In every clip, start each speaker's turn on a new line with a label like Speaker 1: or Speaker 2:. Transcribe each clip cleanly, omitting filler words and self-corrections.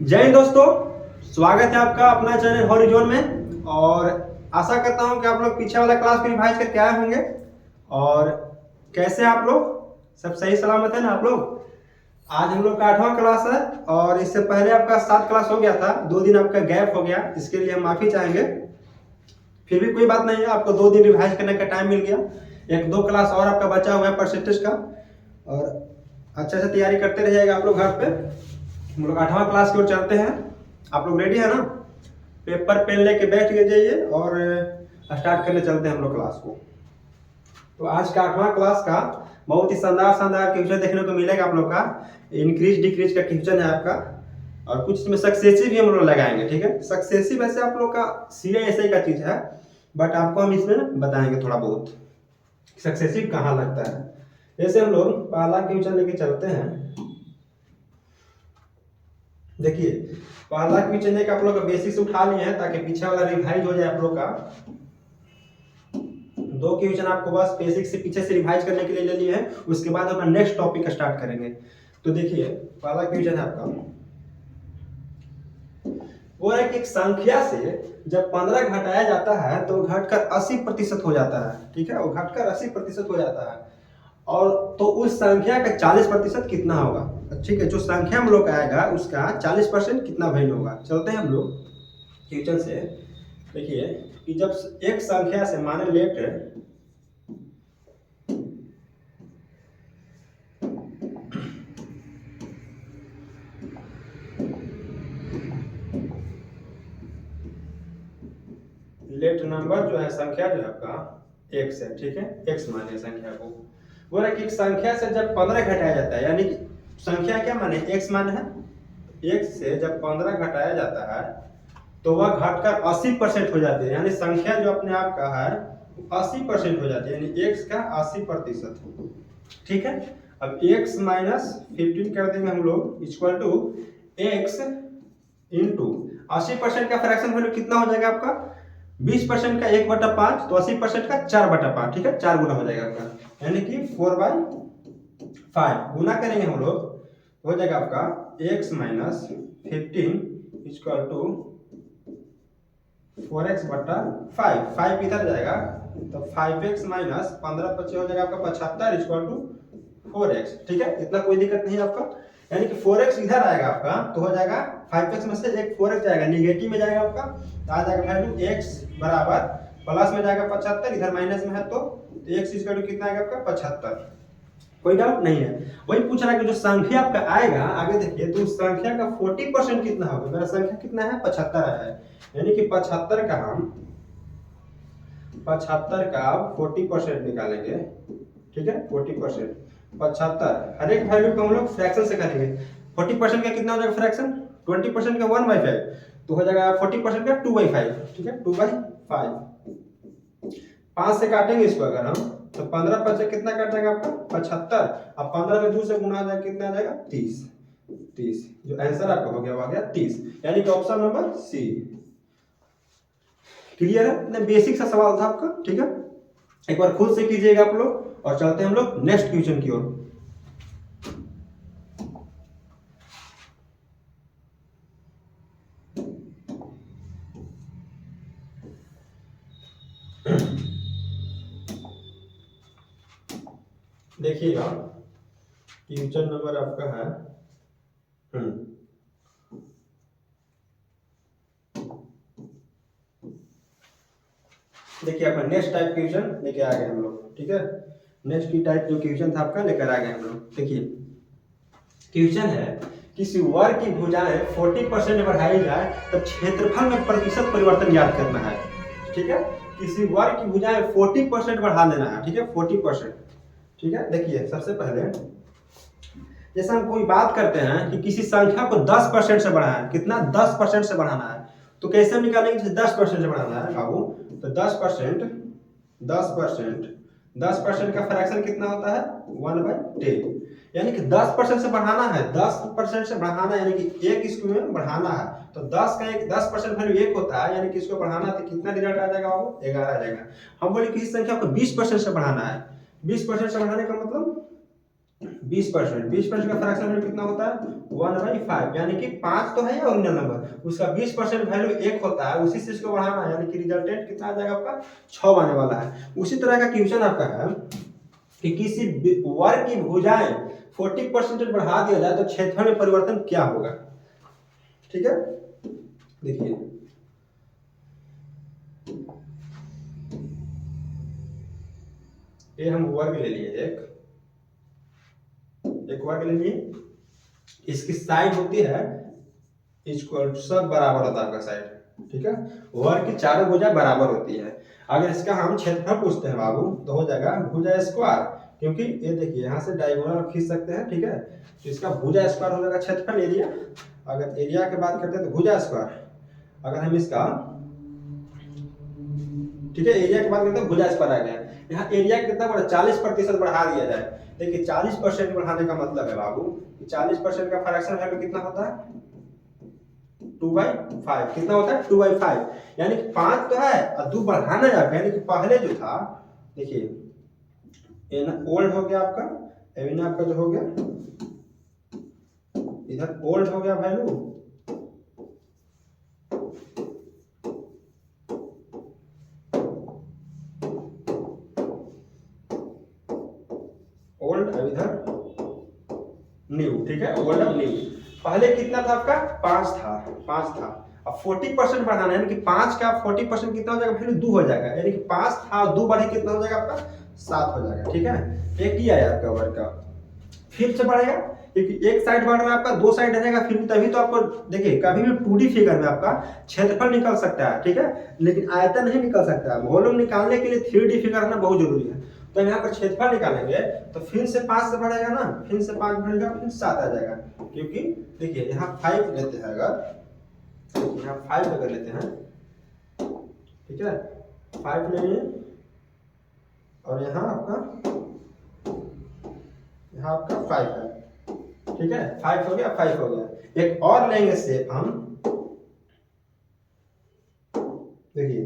Speaker 1: जय हिंद दोस्तों, स्वागत है आपका अपना चैनल हॉरिजॉन में। और आशा करता हूं कि आप लोग पीछे वाला क्लास को रिवाइज करके आए होंगे। और कैसे आप लोग सब सही सलामत है ना आप लोग। आज हम लोग का 8वां क्लास है और इससे पहले आपका 7 क्लास हो गया था। 2 दिन आपका गैप हो गया, इसके लिए हम माफी चाहेंगे। फिर भी कोई बात नहीं है, आपको 2 दिन रिवाइज करने का टाइम मिल गया। 1-2 क्लास और आपका बचा हुआ है परसेंटेज का। और अच्छे से तैयारी करते रहिएगा आप लोग घर पे। हम लोग 8वां क्लास की ओर चलते हैं। आप लोग रेडी है ना? पेपर पेन लेके बैठ के जाइए और स्टार्ट करने चलते हैं हम लोग क्लास को। तो आज का 8वां क्लास का बहुत ही शानदार शानदार क्वेश्चन देखने को मिलेगा आप लोग का। इंक्रीज डिक्रीज का क्वेश्चन है आपका, और कुछ इसमें सक्सेसिव भी हम लोग लगाएंगे। ठीक है, सक्सेसिव वैसे आप लोग का CISI का चीज है, बट आपको हम इसमें बताएंगे थोड़ा बहुत सक्सेसिव कहाँ लगता है। जैसे हम लोग पहला क्वेश्चन लेके चलते हैं। देखिए, पहला क्वेश्चन है कि आप लोग का बेसिक्स उठा लिए हैं ताकि पीछे वाला रिवाइज हो जाए आप लोग का। 2 क्वेश्चन आपको बस बेसिक से पीछे से रिवाइज करने के लिए ले लिए हैं, उसके बाद अपना नेक्स्ट टॉपिक स्टार्ट करेंगे। तो देखिए, पहला क्वेश्चन है आपका, वो है कि एक संख्या से जब 15 घटाया जाता है तो घटकर 80% हो जाता है। ठीक है, वो घटकर 80% हो जाता है। और तो उस संख्या का 40% कितना होगा? ठीक है, जो संख्या हम लोग का आएगा उसका 40% कितना वैल्यू होगा। चलते हैं हम लोग क्वेश्चन से। देखिए कि जब एक संख्या से माने लेट नंबर जो है, संख्या जो है आपका x है। ठीक है, x माने संख्या को। वो है कि एक संख्या से जब 15 घटाया जाता है, यानी संख्या क्या माने x माने है, x से जब 15 घटाया जाता है तो वह घटकर 80% हो जाती है। यानी संख्या जो अपने आप का है 80% हो जाती है, यानी x का 80%। ठीक है, अब x माइनस 15 कर देंगे हम लोग इक्वल टू x इंटू 80% का फ्रैक्शन वैल्यू कितना हो जाएगा आपका? 20% का 1/5, तो 80% का 4/5। ठीक है, 4 गुना हो जाएगा आपका, यानी कि 4/5 गुना करेंगे हम लोग, हो जाएगा आपका x minus 15 equal to 4x/5। 5 इधर जाएगा तो 5x माइनस 15 25 हो जाएगा आपका 75 इक्वल टू 4x। ठीक है, इतना कोई दिक्कत नहीं है आपका। यानी कि 4x इधर आएगा आपका तो हो जाएगा 5x में से एक 4x जाएगा, निगेटिव में जाएगा आपका, तो आ जाएगा वैल्यू x बराबर प्लस में जाएगा 75, इधर माइनस में है तो x इक्वल टू कितना आएगा आपका 75। कोई डाउट नहीं है। वही पूछ रहा है कि जो संख्या आपका आएगा आगे देखिए, तो उस संख्या का 40% कितना होगा। मेरा संख्या कितना है? 75 आया है, यानी कि 75 का हम 40% निकालेंगे। ठीक है, 40% 75 हर एक वैल्यू को हम लोग फ्रैक्शन से करेंगे। 40% का कितना हो जाएगा फ्रैक्शन? 20% का 1/5, तो हो जाएगा 40% का 2/5। ठीक है, 2/5। 5 से काटेंगे इसको अगर हम, तो 15 5 से कितना कट जाएगा आपका? 75। अब 15 में 2 से गुना जाएगा, कितना आ जाएगा? 30। जो आंसर आपका हो गया वो आ गया 30, यानी कि ऑप्शन नंबर सी। क्लियर है? इतना बेसिक सा सवाल था आपका। ठीक है, एक बार खुद से कीजिएगा आप लोग, और चलते हैं हम लोग नेक्स्ट क्वेश्चन की ओर। देखिएगा, क्वेश्चन नंबर आपका है देखिए आपका नेक्स्ट टाइप क्वेश्चन लेके आ गए हम लोग। ठीक है, नेक्स्ट की टाइप जो क्वेश्चन था आपका लेकर आ गए हम लोग। देखिए क्वेश्चन है, किसी वर्ग की भुजाएं 40% बढ़ाई जाए तो क्षेत्रफल में प्रतिशत परिवर्तन ज्ञात करना है। ठीक है, किसी वर्ग की भुजाएं 40% बढ़ा देना है। ठीक है, 40%। ठीक है, देखिए सबसे पहले जैसे हम कोई बात करते हैं कि किसी संख्या को 10% से बढ़ाना है। कितना? 10% से बढ़ाना है। तो कैसे हम निकालेंगे? 10% से बढ़ाना है बाबू, तो 10% का फ्रैक्शन कितना होता है? 1/10। यानी कि 10% से बढ़ाना है, 10% से बढ़ाना यानी कि एक इसको में बढ़ाना है, तो 10 का एक 10% वैल्यू 1 होता है, यानी कि इसको बढ़ाना तो कितना रिजल्ट आ जाएगा बाबू? 11 आ जाएगा। हम बोले किसी संख्या को 20% से बढ़ाना है, 20% से बढ़ाने का मतलब 20%, 20% का फ्रैक्शन वैल्यू कितना होता है 1/5, यानी कि 5 तो है या ओरिजिनल नंबर, उसका 20% वैल्यू 1 होता है, उसी से इसको बढ़ाना है, यानी कि रिजल्टेंट कितना आ जाएगा आपका 6 आने वाला है। उसी तरह का क्वेश्चन आपका है कि किसी वर्ग की भुजाएं 40% बढ़ा दिया जाए तो क्षेत्रफल में परिवर्तन क्या होगा। ठीक है, देखिए ये हम वर्ग ले लिए, एक वर्ग ले लिए, इसकी साइड होती है इक्वल सब बराबर होता है आपका साइड। ठीक है, वर्ग की चारों भुजा बराबर होती है। अगर इसका हम क्षेत्रफल पूछते हैं बाबू तो हो जाएगा भुजा स्क्वायर, क्योंकि ये देखिए यहाँ से डायगोनल खींच सकते हैं। ठीक है, तो इसका भुजा स्क्वायर हो जाएगा क्षेत्रफल एरिया। अगर एरिया की बात करते हैं तो भुजा स्क्वायर, अगर हम इसका ठीक है एरिया की बात करते हैं भुजा स्क्वायर आ गया। यहाँ एरिया कितना बढ़ा 40% बढ़ा दिया जाए। देखिए 40% बढ़ाने का मतलब है बाबू 40% का फ्रैक्शन वैल्यू कितना होता है 2/5, कितना होता है 2/5, यानी कि 5 तो है और 2 बढ़ाना है, यानी कि पहले जो था देखिए ओल्ड हो गया आपका, एविन आपका जो हो गया इधर ओल्ड हो गया वैल्यू, ओल्ड अब इधर न्यू। ठीक है, ओल्ड अब न्यू। पहले कितना था आपका 5 था, अब 40% बढ़ाना है, यानी कि 5 का 40% कितना हो जाएगा वैल्यू 2 हो जाएगा, यानी कि 5 था और 2 बढ़े कितना हो जाएगा आपका 7 हो जाएगा। ठीक है, एक ही आया आपका वर्ग का, फिर से बढ़ेगा क्योंकि एक साइड बढ़ रहा है आपका, 2 साइड रहेगा फिर तभी तो आपको देखिए कभी भी 2D फिगर में आपका क्षेत्रफल निकल सकता है। ठीक है, लेकिन आयतन नहीं निकल सकता है। वॉल्यूम निकालने के लिए 3D फिगर आना बहुत जरूरी है। तो यहाँ पर क्षेत्रफल निकालेंगे तो फिर से 5 से बढ़ेगा ना, फिर से 5 बढ़ेगा, फिर 7 आ जाएगा, क्योंकि देखिए यहाँ 5 लेते हैं, अगर यहाँ 5 अगर लेते हैं, ठीक है 5 ले लिए और यहाँ आपका 5 है। ठीक है 5 हो गया, 5 हो गया। एक और लेंगे शेप हम, देखिए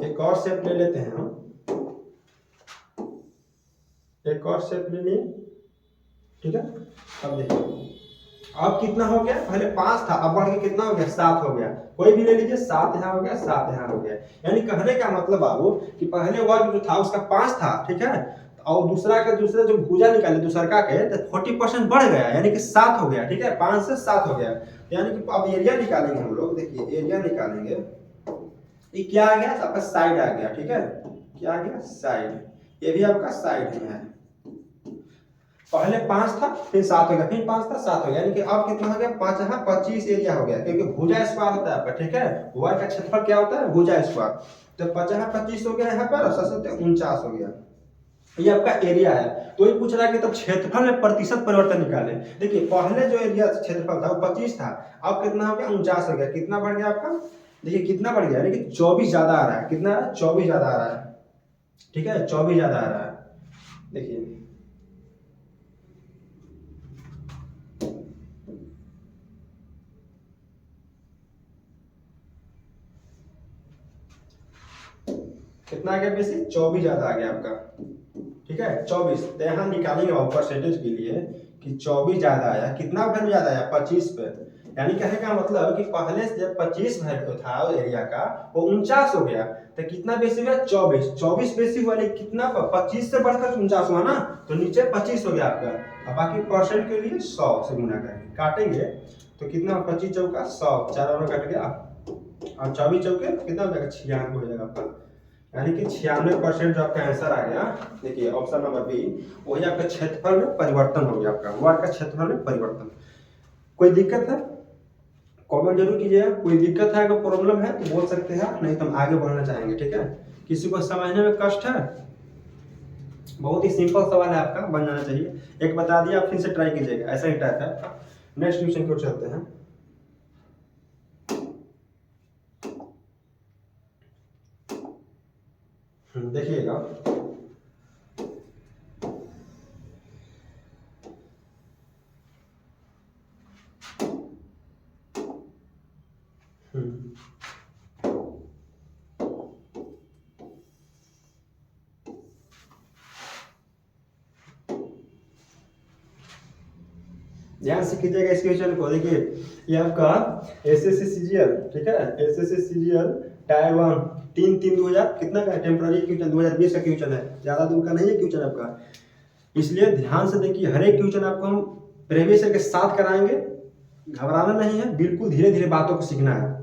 Speaker 1: एक और शेप ले लेते हैं हम, एक और शेप ले लिए। ठीक है, अब देखिए अब कितना हो गया, पहले 5 था अब बढ़ के कितना हो गया 7 हो गया। कोई भी ले लीजिए, 7 यहाँ हो गया, 7 यहाँ हो गया, यानी कहने का मतलब बाबू कि पहले वर्ग जो था उसका 5 था। ठीक है, और दूसरा जो भुजा निकाले दूसरा के तो 40% बढ़ गया, यानी कि 7 हो गया। ठीक है, 5 से 7 हो गया, यानी कि अब एरिया निकालेंगे हम लोग। देखिए एरिया निकालेंगे, ये क्या आ गया आपका साइड आ गया। ठीक है, क्या आ गया साइड, ये भी आपका साइड है। पहले 5 था फिर 7 हो गया, फिर 5 था 7 हो गया, यानी कि अब कितना हो गया 5 यहाँ 25 एरिया हो गया, क्योंकि भुजा स्क्वायर होता है आपका। ठीक है, वर्ग का क्षेत्रफल क्या होता है भुजा स्क्वायर, तो 5 यहाँ 25 हो गया यहाँ पर और 49 हो गया, ये आपका एरिया है। तो ये पूछ रहा है कि तब क्षेत्रफल में प्रतिशत परिवर्तन निकाले। देखिए पहले जो एरिया क्षेत्रफल था वो 25 था, अब कितना हो गया 49 हो गया, कितना बढ़ गया आपका, देखिए कितना बढ़ गया, यानी कि 24 ज्यादा आ रहा है। कितना आ रहा है 24 ज्यादा आ रहा है। ठीक है 24 ज्यादा आ रहा है। देखिए कितना आ गया बेसिक 24 ज्यादा आ गया आपका। ठीक है 24, तो यहाँ निकालेंगे और परसेंटेज के लिए कि 24 ज्यादा आया, कितना वैल्यू ज्यादा आया 25 पे, यानी कहने का मतलब कि पहले से जब 25 वैल्यू था एरिया का वो 49 हो गया, तो कितना बेसी हुआ 24 बेसी हुआ, लेकिन कितना 25 से बढ़कर 49 हुआ ना, तो नीचे 25 हो गया आपका। अब बाकी परसेंट के लिए 100 से गुना करेंगे, काटेंगे तो कितना 25 चौका 100, 4 में कट गया और 24 चौके कितना हो जाएगा 96 हो जाएगा आपका, यानी कि 96% जो आपका आंसर आ गया। देखिए ऑप्शन नंबर बी, वही आपका क्षेत्रफल में परिवर्तन हो गया आपका, वर्ग का क्षेत्रफल में परिवर्तन। कोई दिक्कत है कमेंट जरूर कीजिएगा, कोई दिक्कत है अगर प्रॉब्लम है तो बोल सकते हैं, नहीं तो हम आगे बढ़ना चाहेंगे। ठीक है, किसी को समझने में कष्ट है, बहुत ही सिंपल सवाल है आपका, बन जाना चाहिए। एक बता दिया, आप फिर से ट्राई कीजिएगा, ऐसा ही टाइप है आपका। नेक्स्ट क्वेश्चन की ओर चलते हैं। देखिएगा ध्यान से कीजिएगा इस क्वेश्चन को। देखिए ये आपका एसएससी सीजीएल, ठीक है, एसएससी सीजीएल टायर 1 3/3/2000 कितना का है, टेम्पररी क्वेश्चन 2020 का क्वेश्चन है, ज़्यादा दूर का नहीं है क्वेश्चन आपका। इसलिए ध्यान से देखिए, हर एक क्वेश्चन आपको हम प्रीवियस ईयर के साथ कराएंगे, घबराना नहीं है, बिल्कुल धीरे धीरे बातों को सीखना है।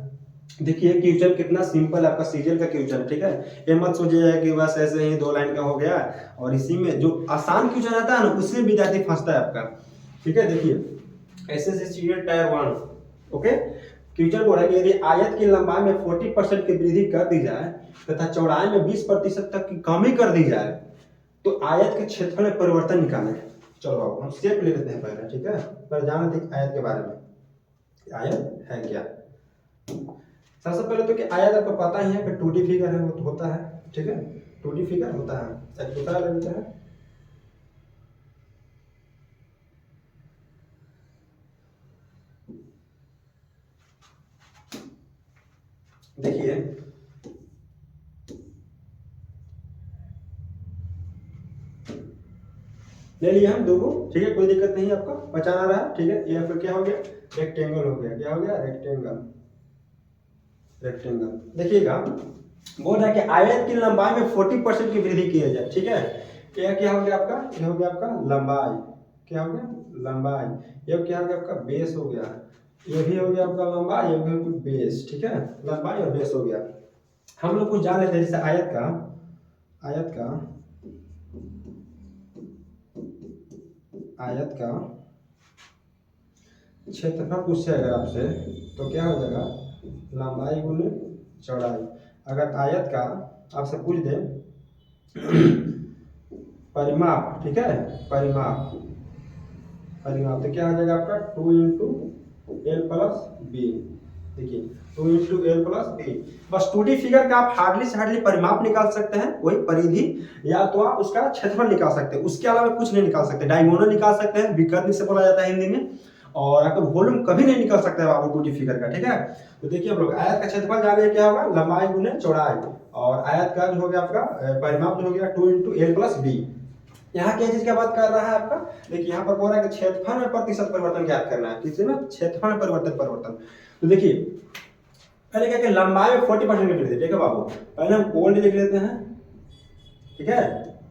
Speaker 1: देखिए क्वेश्चन कितना सिंपल है आपका सीजीएल का क्वेश्चन, ठीक है। ये मत सोचिए कि बस ऐसे ही 2 लाइन का हो गया, और इसी में जो आसान क्वेश्चन आता है ना उसमें विद्यार्थी फंसता है आपका, ठीक है। देखिए SSC CGL tyre 1, okay. Question बोल रहा है कि यदि आयत की लंबाई में 40% की वृद्धि कर दी जाए तथा चौड़ाई में 20% तक की कमी कर दी जाए तो आयत के क्षेत्रफल में परिवर्तन निकालें। चलो बाबू हम शेप ले लेते हैं पहले, ठीक है, पर जान लेते हैं आयत के बारे में, आयत है क्या। सबसे पहले तो कि आयत आपको पता ही है कि 2D फिगर है, वो होता है, ठीक है, 2D फिगर होता है। एक दूसरा ले लेते हैं, देखिए ले लिए हम दो को, ठीक है, कोई दिक्कत नहीं आपका, पहचाना रहा है, ठीक है। ये फिर क्या हो गया, रेक्टेंगल हो गया, क्या हो गया, रेक्टेंगल, रेक्टेंगल। देखिएगा बोल रहा है कि आयत की लंबाई में 40% की वृद्धि की जाए, ठीक है। ये क्या हो गया आपका, ये हो गया आपका लंबाई, क्या हो गया, लंबाई। ये क्या हो गया आपका, बेस हो गया, ये भी हो गया आपका लंबाई, ये भी हो गया बेस, ठीक है, लंबाई और बेस हो गया। हम लोग कुछ जान लेते हैं, जैसे आयत का, आयत का, आयत का क्षेत्रफल पूछे अगर आपसे तो क्या हो जाएगा, लंबाई गुने चौड़ाई। अगर आयत का आपसे पूछ दे परिमाप, ठीक है, परिमाप, परिमाप तो क्या हो जाएगा आपका 2 इंटू एल प्लस बी। देखिए 2 इंटू एल प्लस बी। बस 2D फिगर का आप हार्डली से हार्डली परिमाप निकाल सकते हैं, वही परिधि, या तो आप उसका क्षेत्रफल निकाल सकते हैं, उसके अलावा कुछ नहीं निकाल सकते। डायगोनल निकाल सकते हैं, विकर्ण से बोला जाता है हिंदी में, और आपका वॉल्यूम कभी नहीं निकल सकता है आपको 2D फिगर का, ठीक है। तो देखिए हम लोग आयत का क्षेत्रफल जाने क्या होगा, लंबाई गुने चौड़ाई, और आयत का जो हो गया आपका परिमाप जो हो गया 2 इंटू एल प्लस बी। यहाँ क्या चीज की बात कर रहा है आपका, देखिए यहाँ पर बोल रहा है कि क्षेत्रफल में प्रतिशत परिवर्तन ज्ञात करना है, किसी में क्षेत्रफल में परिवर्तन। तो देखिए पहले क्या कि लंबाई में 40% की वृद्धि, ठीक है बाबू, पहले हम ओल्ड लिख लेते हैं, ठीक है,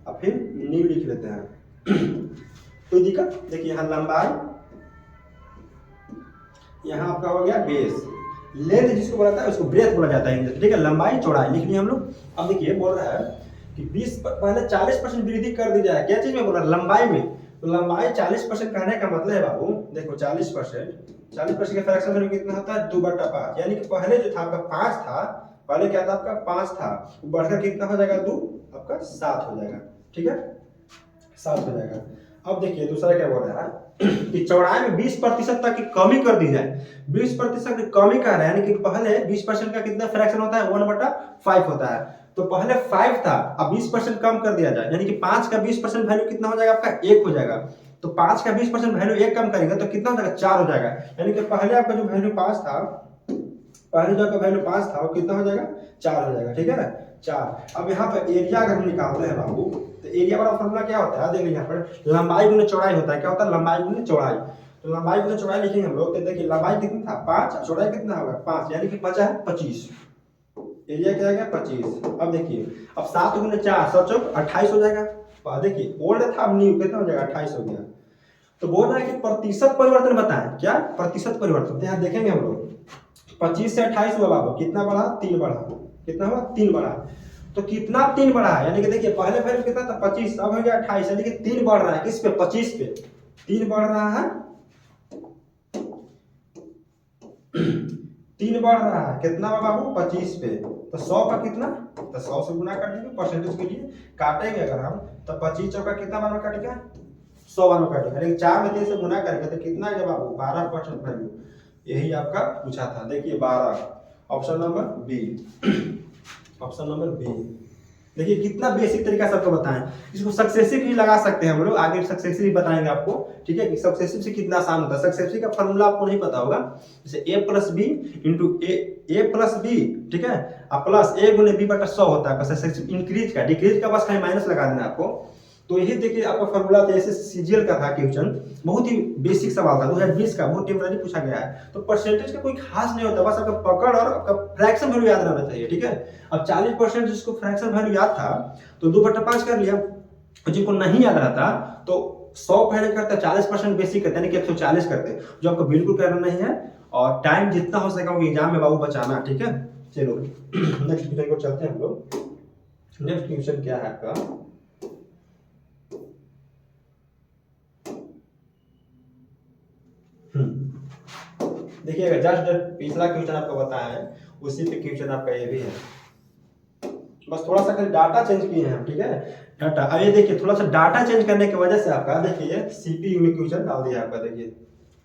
Speaker 1: और फिर न्यू लिख लेते हैं कोई दिक्कत। देखिए यहाँ लंबाई, यहाँ आपका हो गया बेस, लेंथ जिसको बोला जाता है उसको ब्रेथ बोला जाता है, ठीक है, लंबाई चौड़ाई लिख लिया हम लोग। अब देखिए बोल रहा है कि 20 पहले 40% वृद्धि कर दी जाए, क्या चीज में बोला, लंबाई में। तो लंबाई 40% कहने का मतलब है बाबू, देखो 40% का फ्रैक्शन वैल्यू कितना होता है, 2/5, यानी कि पहले जो था आपका 5 था, पहले क्या था आपका 5 था, बढ़कर कितना हो जाएगा 2, आपका 7 हो जाएगा, ठीक है, 7 हो जाएगा। अब देखिए दूसरा क्या बोल रहा है कि चौड़ाई में 20% तक की कमी कर दी जाए। 20% की कमी कर रहा है, यानी कि पहले 20% का कितना फ्रैक्शन होता है, 1/5 होता है, तो पहले 5 था, अब 20% कम कर दिया जाए, यानी कि 5 का 20% वैल्यू कितना हो जाएगा आपका 1 हो जाएगा। तो 5 का 20% वैल्यू 1 कम करेंगे तो कितना हो जाएगा 4 हो जाएगा, यानी कि पहले आपका जो वैल्यू 5 था, पहले जो आपका वैल्यू 5 था वो कितना हो जाएगा 4 हो जाएगा, ठीक है, 4। अब यहाँ पर एरिया अगर हम निकालते हैं बाबू, तो एरिया वाला फॉर्मूला क्या होता है, देखिए यहाँ पर लंबाई गुने चौड़ाई होता है, क्या होता है, लंबाई गुने चौड़ाई। तो लंबाई गुने चौड़ाई लिखेंगे हम लोग, तो देखिए लंबाई कितना था 5, चौड़ाई कितना होगा 5, यानी कि बचा है 25, एरिया क्या आ गया 25। अब देखिए अब 7 गुने 4 7 चौक 28 हो जाएगा। देखिए ओल्ड था, अब न्यू कितना हो जाएगा 28 हो गया। तो बोल रहा है कि प्रतिशत परिवर्तन बताएं, क्या प्रतिशत परिवर्तन, तो यहाँ देखेंगे हम लोग 25 से 28 हुआ बाबू, कितना बढ़ा 3 बढ़ा, कितना हुआ 3 बढ़ा। तो कितना 3 बढ़ा है, यानी कि देखिए पहले वैल्यू कितना था 25, अब हो गया 28, यानी कि 3 बढ़ रहा है, किस पे 25 पे 3 बढ़ रहा है 3 बढ़ रहा है, कितना बाबू 25 पे। तो 100 का कितना, तो 100 से गुना कर देंगे परसेंटेज के लिए, काटेंगे अगर हम तो 25 चौका कितना बार में कटेगा 100 बार में कटेगा, लेकिन 4 में 3 से गुना करेंगे तो कितना है बाबू 12% वैल्यू, यही आपका पूछा था। देखिए 12, option number B, option number B. देखिए कितना बेसिक तरीका से आपको बताएं, इसको सक्सेसिव भी लगा सकते हैं हम लोग, आगे सक्सेसिव भी बताएंगे आपको, ठीक है, कि सक्सेसिव से कितना आसान होता है। सक्सेसिव का फॉर्मूला आपको नहीं पता होगा, जैसे a plus B into A plus B, ठीक है, प्लस a गुने b बटा 100 होता है सक्सेसिव। इंक्रीज का डिक्रीज का बस खाली माइनस लगा देना आपको, तो यही देखिए आपका फॉर्मूला था, जैसे सीजीएल का था क्वेश्चन, बहुत ही बेसिक सवाल था 2020 का, बहुत टेम्पररी पूछा गया है। तो परसेंटेज का कोई खास नहीं होता, बस आपका पकड़ और आपका फ्रैक्शन वैल्यू याद रहना चाहिए, ठीक है। अब 40% जिसको फ्रैक्शन वैल्यू याद था तो 2/5 कर लिया, और जिनको नहीं याद रहता तो 100 पहले करते, 40% बेसिक करते यानी कि 140 करते, जो आपको बिल्कुल करना नहीं है। और टाइम जितना हो सके एग्जाम में बाबू बचाना, ठीक है। चलो नेक्स्ट क्वेश्चन को चलते हैं हम लोग। नेक्स्ट क्वेश्चन क्या है आपका, देखिएगा जस्ट पिछला क्वेश्चन आपको बताया है उसी पे क्वेश्चन आपका ये भी है, बस थोड़ा सा डाटा चेंज किए हैं, ठीक है। डाटा अब ये देखिए, थोड़ा सा डाटा चेंज करने की वजह से आपका देखिए सीपीयू में क्वेश्चन डाल दिया आपका, देखिए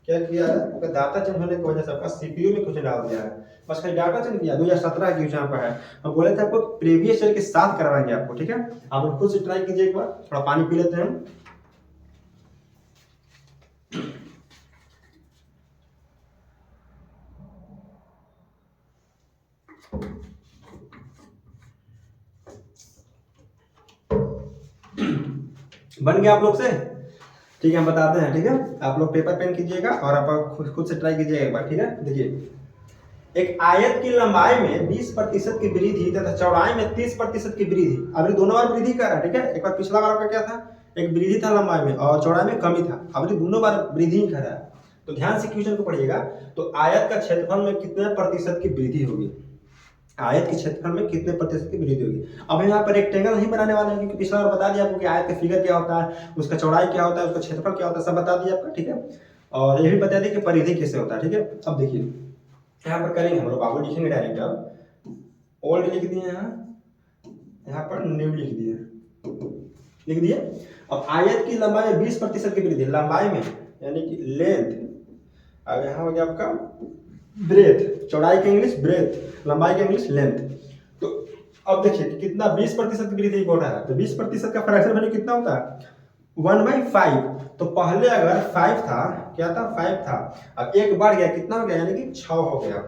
Speaker 1: क्या किया है, आपका डाटा चेंज होने की वजह से आपका सीपीयू में क्वेश्चन डाल दिया है, बस खाली डाटा चेंज किया। 2017 क्वेश्चन आपका है, हम बोले थे आपको प्रीवियस ईयर के साथ करवाएंगे आपको, ठीक है। आप लोग खुद से ट्राई कीजिए, एक बार थोड़ा पानी पी लेते हैं। बन गया आप लोग से, ठीक है, हम बताते हैं, ठीक है। आप लोग पेपर पेन कीजिएगा और आप खुद से ट्राई कीजिएगा एक बार, ठीक है। देखिए एक आयत की लंबाई में 20% की वृद्धि तथा चौड़ाई में 30% की वृद्धि, अभी दोनों बार वृद्धि कर रहा है, ठीक है। एक बार पिछला बार आपका क्या था, एक वृद्धि था लंबाई में और चौड़ाई में कमी था, अभी दोनों बार वृद्धि ही कर रहा है। तो ध्यान से क्वेश्चन को पढ़िएगा। तो आयत का क्षेत्रफल में कितने प्रतिशत की वृद्धि होगी, आयत के क्षेत्रफल में कितने प्रतिशत की वृद्धि होगी। अब यहाँ पर रेक्टेंगल नहीं बनाने वाले हैं, क्योंकि पिछला बार बता दिया आपको कि आयत का फिगर क्या होता है, उसका चौड़ाई क्या होता है, उसका क्षेत्रफल क्या होता है, सब बता दिया आपका, ठीक है। और ये भी बता दिया कि परिधि कैसे होता है, ठीक है। अब देखिए यहाँ पर करेंगे हम लोग, बाबू लिखेंगे डायरेक्ट, अब ओल्ड लिख दिए, यहाँ पर न्यू लिख दिए, लिख दिए। अब आयत की लंबाई में 20% की वृद्धि, लंबाई में यानी कि लेंथ, अब यहाँ हो गया आपका ब्रेथ, चौड़ाई के इंग्लिश ब्रेथ, लंबाई के इंग्लिश लेंथ। तो अब देखिए कितना 20% की वृद्धि बोल रहा है, तो 20% का फ्रैक्शन वैल्यू कितना होता है 1/5। तो पहले अगर 5 था, क्या था 5 था, अब एक बढ़ गया, कितना हो गया यानी कि 6 हो गया,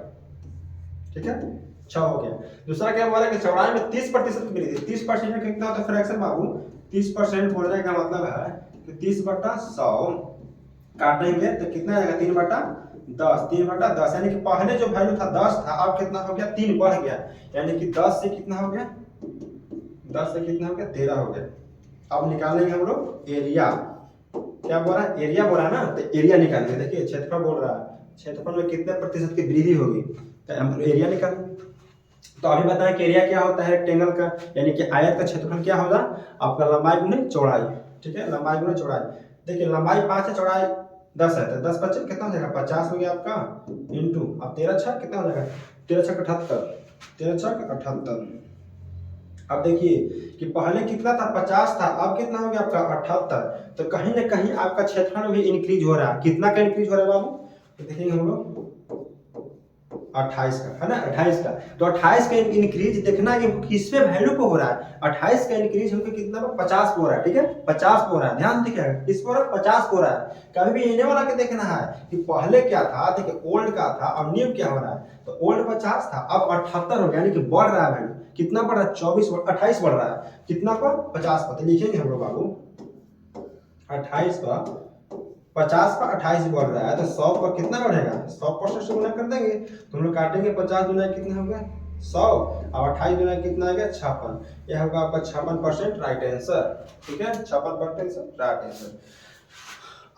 Speaker 1: ठीक है, 6 हो गया। दूसरा क्या बोला कि चौड़ाई में 30% की वृद्धि, 30% में कितना होता है फ्रैक्शन बाबू, 30% बोलने का मतलब है कि 30/100 काटेंगे तो कितना आएगा 3/10, 3/10 यानी कि पहले जो वैल्यू था 10 था, अब कितना हो गया 3 बढ़ गया, यानी कि 10 से कितना हो गया, 10 से कितना हो गया 13 हो गया। अब निकालेंगे हम लोग एरिया, क्या बोल रहा है एरिया बोल रहा है ना, तो एरिया निकालेंगे। देखिए क्षेत्रफल बोल रहा है, क्षेत्रफल में कितने प्रतिशत की वृद्धि होगी, तो हम एरिया निकालेंगे। तो अभी बताएं कि एरिया क्या होता है रेक्टेंगल का, यानी कि आयत का क्षेत्रफल क्या होगा आपका लंबाई गुने चौड़ाई, ठीक है, लंबाई गुने चौड़ाई। देखिए लंबाई 5 है, चौड़ाई 10 है, तो 10 25 कितना हो जाएगा 50 हो गया आपका, इंटू अब 13 छक कितना हो जाएगा 13 छक 78, 13 छक 78। अब देखिए कि पहले कितना था 50 था, अब कितना हो गया आपका 78। तो कहीं ना कहीं आपका क्षेत्रफल भी इंक्रीज हो रहा है, कितना का इंक्रीज हो रहा है बाबू, तो देखेंगे हम लोग 28 का, है ना 28 का। तो 28 का इंक्रीज देखना कि किस पे वैल्यू पे हो रहा है, 28 का इंक्रीज होकर कितना 50 पे हो रहा है, ठीक है 50 पे हो रहा है, ध्यान देखिएगा किस पे हो रहा है 50 पे हो रहा है। कभी भी इन्हें वाला के देखना है कि पहले क्या था, देखिए ओल्ड का था, अब न्यू क्या हो रहा है, तो ओल्ड 50 था अब 78 हो गया, यानी कि बढ़ रहा है वैल्यू, कितना बढ़ रहा है 28 बढ़ रहा है, कितना पर 50 पर। तो लिखेंगे हम लोग बाबू 28 पर 50 पर 28 बढ़ रहा है, तो 100 पर कितना बढ़ेगा 100% से गुना कर देंगे, तो हम लोग काटेंगे 50 गुना कितना हो गया 100, अब 28 गुना कितना आ गया 56, यह होगा आपका 56% राइट आंसर, ठीक है 56% राइट आंसर।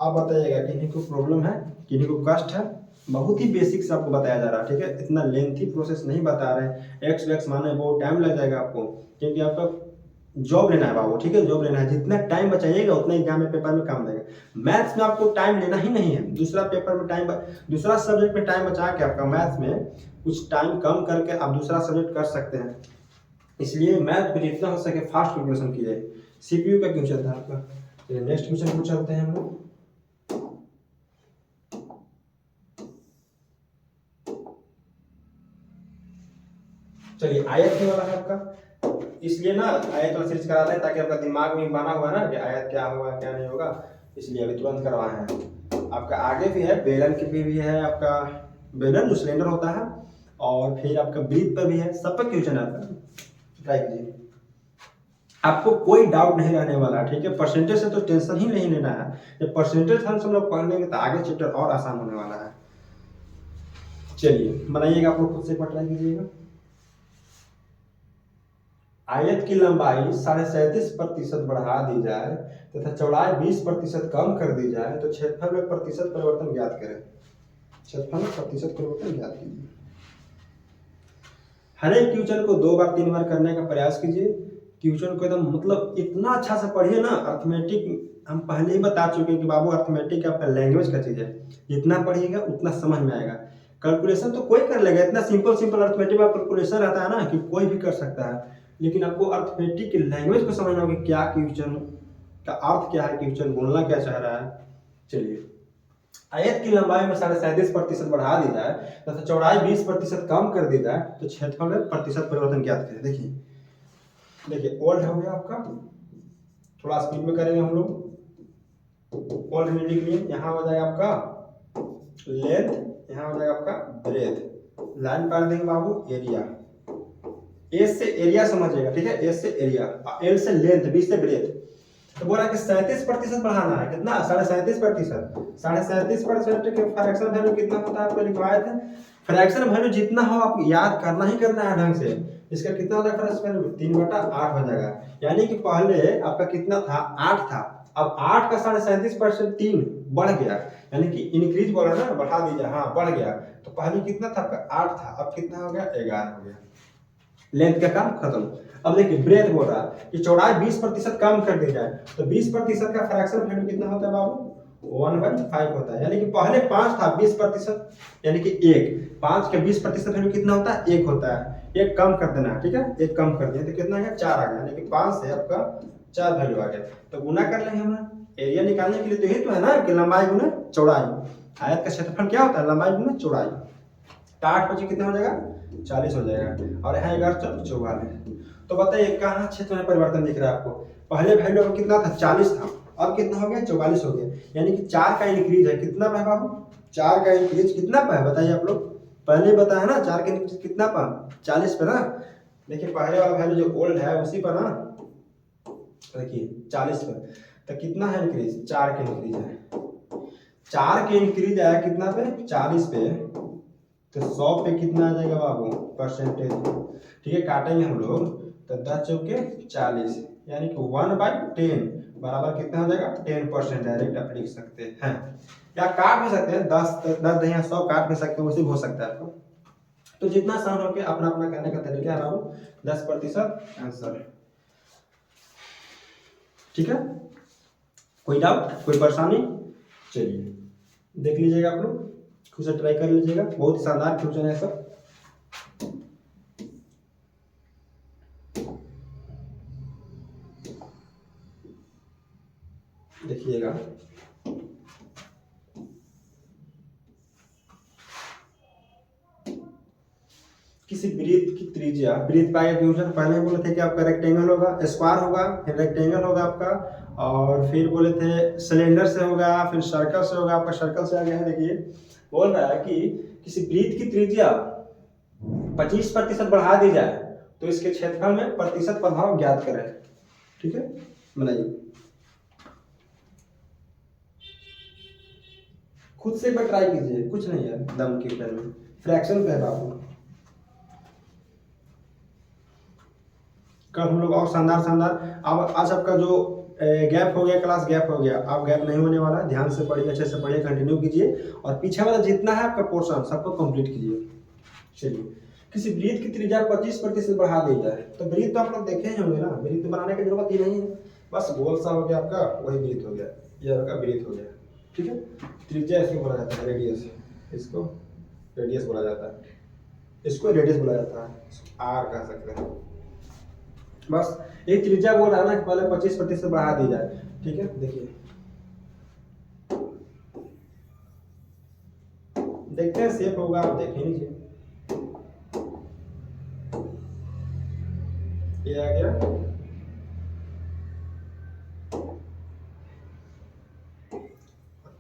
Speaker 1: अब बताइएगा किन्हीं को प्रॉब्लम है, किन्हीं को कष्ट है, बहुत ही बेसिक से आपको बताया जा रहा है, ठीक है, इतना लेंथी प्रोसेस नहीं बता रहे, एक्स वैक्स मानने में बहुत टाइम लग जाएगा आपको, क्योंकि आपका जॉब लेना है बाबू, ठीक है जॉब लेना है, जितना टाइम बचाइएगा उतना एग्जाम में पेपर में काम देगा। मैथ्स में आपको टाइम लेना ही नहीं है, दूसरा पेपर में टाइम, दूसरा सब्जेक्ट में टाइम बचा के आपका मैथ्स में कुछ टाइम कम करके आप दूसरा सब्जेक्ट कर सकते हैं, इसलिए मैथ को जितना हो सके फास्ट कैलकुलेशन कीजिए। सीपीयू का क्वेश्चन था आपका, नेक्स्ट क्वेश्चन को चलते हैं हम लोग। चलिए आयत वाला है आपका, इसलिए ना आयत वाला सीरीज कराते हैं ताकि आपका दिमाग में बना हुआ ना कि आयत क्या होगा क्या नहीं होगा, इसलिए अभी तुरंत करवाए हैं। आपका आगे भी है, बेलन के भी है आपका, बेलन जो सिलेंडर होता है, और फिर आपका ब्रीथ पर भी है, सब पर क्वेश्चन आता है, ट्राई कीजिए। आपको कोई डाउट नहीं रहने वाला, ठीक है। परसेंटेज से तो टेंशन ही नहीं लेना है। जब परसेंटेज हम सब लोग पढ़ लेंगे तो आगे चैप्टर और आसान होने वाला है। चलिए बनाइएगा, आप लोग खुद से एक बार ट्राई कीजिएगा। आयत की लंबाई 37.5% बढ़ा दी जाए तथा चौड़ाई 20% कम कर दी जाए तो क्षेत्रफल में प्रतिशत परिवर्तन ज्ञात करें। क्षेत्रफल में प्रतिशत परिवर्तन ज्ञात कीजिए। हर एक क्वेश्चन को 2 बार 3 बार करने का प्रयास कीजिए। क्वेश्चन को एकदम मतलब इतना अच्छा से पढ़िए ना। अर्थमेटिक हम पहले ही बता चुके हैं कि बाबू अर्थमेटिक आपका लैंग्वेज का चीज है। जितना पढ़िएगा उतना समझ में आएगा। कैलकुलेशन तो कोई कर लेगा, इतना सिंपल सिंपल अर्थमेटिक का कैलकुलेशन रहता है ना कि कोई भी कर सकता है। लेकिन आपको अर्थमेटिक की लैंग्वेज को समझना होगा, क्या क्वेश्चन का अर्थ क्या है, क्वेश्चन बोलना क्या चाह रहा है। चलिए, आयत की लंबाई में 37.5% बढ़ा दी जाए तथा चौड़ाई 20% कम कर दी जाए तो क्षेत्रफल में प्रतिशत परिवर्तन ज्ञात करें। देखिए देखिए, ओल्ड हो गया आपका, थोड़ा स्पीड में करेंगे हम लोग। ओल्ड रीडिंग के लिए यहाँ हो जाएगा आपका लेंथ, यहाँ हो जाएगा आपका ब्रेथ। लाइन पार देंगे बाबू एरिया। ए से एरिया समझिएगा, ठीक है। ए से एरिया, एल से लेंथ, बी से ब्रेथ। तो बोला कि 37% बढ़ाना है। कितना? 37.5%। 37% के फ्रैक्शन वैल्यू कितना होता है आपको लिखवाए थे। फ्रैक्शन वैल्यू जितना हो आप याद करना ही करना है ढंग से। इसका कितना होगा फ्रैक्शन वैल्यू? 3/8 हो जाएगा। यानी कि पहले आपका कितना था? 8 था। अब 8 का 37.5% 3 बढ़ गया, यानी कि इंक्रीज बोला ना, बढ़ा दीजिए। हाँ, बढ़ गया। तो पहले कितना था आपका? 8 था। अब कितना हो गया? 11 हो गया। लेंथ का काम खत्म। अब देखिए ब्रेथ बोल रहा है कि चौड़ाई 20% कम कर दी जाए तो 20% का फ्रैक्शन वैल्यू कितना होता है बाबू? 1/5 होता है। यानी कि पहले 5 था, 20% यानी कि 1। 5 के 20% वैल्यू कितना होता है? 1 होता है। 1 कम कर देना है, ठीक है। 1 कम कर दिया तो कितना आ गया? 4 आ गया। यानी कि 5 से आपका 4 वैल्यू आ गया। तो गुना कर लेंगे हम। एरिया निकालने के लिए तो यही तो है ना कि लंबाई गुना चौड़ाई। आयत का क्षेत्रफल क्या होता है? लंबाई गुना चौड़ाई। 8 बचे कितना हो जाएगा? 40 हो जाएगा। और यहाँ 11 44। तो बताइए कहाँ क्षेत्र में परिवर्तन दिख रहा है आपको? पहले वैल्यू में कितना था? 40 था। अब कितना हो गया? 44 हो गया। यानी कि 4 का इंक्रीज है। कितना पे बाबू? 4 का इंक्रीज कितना पे है बताइए आप लोग? पहले बताया ना 4 का इंक्रीज कितना पे? 40 पे ना। देखिए पहले वाला वैल्यू जो ओल्ड है उसी पर ना, देखिए 40 पे। तो कितना है इंक्रीज? 4 का इंक्रीज है। 4 के इंक्रीज आया कितना पे? 40 पे। तो 100 पे कितना आ जाएगा बाबू? परसेंटेज, ठीक है। काटेंगे हम लोग तो 10 चौके 40, यानी कि 1/10 बराबर कितना हो जाएगा? 10%। डायरेक्ट आप लिख सकते हैं, या काट भी सकते हैं। 10 10 100 काट भी सकते हैं, उसी हो सकता है आपको। तो जितना आसान हो के अपना अपना करने का तरीका है बाबू। 10% आंसर, ठीक है। कोई डाउट, कोई परेशानी? चलिए देख लीजिएगा आप लोग, खुद से ट्राई कर लीजिएगा। बहुत ही शानदार क्वेश्चन है सर। देखिएगा, किसी वृत्त की त्रिज्या, वृत्त का एक क्वेश्चन पहले बोले थे कि आपका रेक्टेंगल होगा, स्क्वायर होगा, फिर रेक्टेंगल होगा आपका, और फिर बोले थे सिलेंडर से होगा, फिर सर्कल से होगा। आपका सर्कल से आ गया है। देखिए बोल रहा है कि किसी वृत्त की त्रिज्या 25% बढ़ा दी जाए तो इसके क्षेत्रफल में प्रतिशत प्रभाव ज्ञात करें, ठीक है। बनाइए खुद से एक बार ट्राई कीजिए, कुछ नहीं है दम के ऊपर में। फ्रैक्शन पे है बाबू। कल हम लोग और शानदार शानदार। अब आज आपका जो गैप हो गया, क्लास गैप हो गया, अब गैप नहीं होने वाला। ध्यान से पढ़िए, अच्छे से पढ़िए, कंटिन्यू कीजिए और पीछे वाला जितना है आपका पोर्शन सबको कंप्लीट कीजिए। चलिए, किसी वृत्त की त्रिज्या 25% बढ़ा दी जाए तो वृत्त तो आप लोग देखे ही होंगे ना, वृत्त बनाने की जरूरत ही नहीं है। बस गोल सा हो गया आपका, वही वृत्त हो गया। ये आपका वृत्त हो गया, ठीक है। त्रिज्या इसको बोला जाता है रेडियस, इसको रेडियस बोला जाता है, इसको रेडियस बोला जाता है, आर कह सकते हैं। बस एक त्रिज्या बोल रहा है ना कि पहले 25% बढ़ा दी जाए, ठीक है। देखिए देखते हैं सेफ होगा, आप देख ही लीजिए। ये आ गया,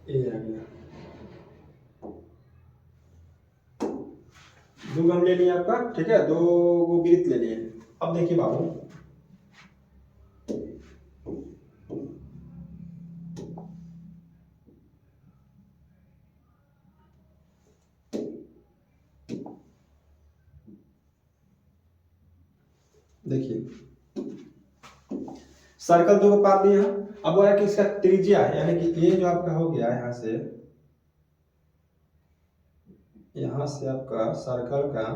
Speaker 1: ये आ गया। 2 गम ले लिए आपका, ठीक है। 2 वृत्त ले लिए। अब देखिए बाबू, देखिए सर्कल दो को पार दिया। अब वो है कि इसका त्रिज्या यानी कि ये जो आपका हो गया यहाँ से आपका सर्कल का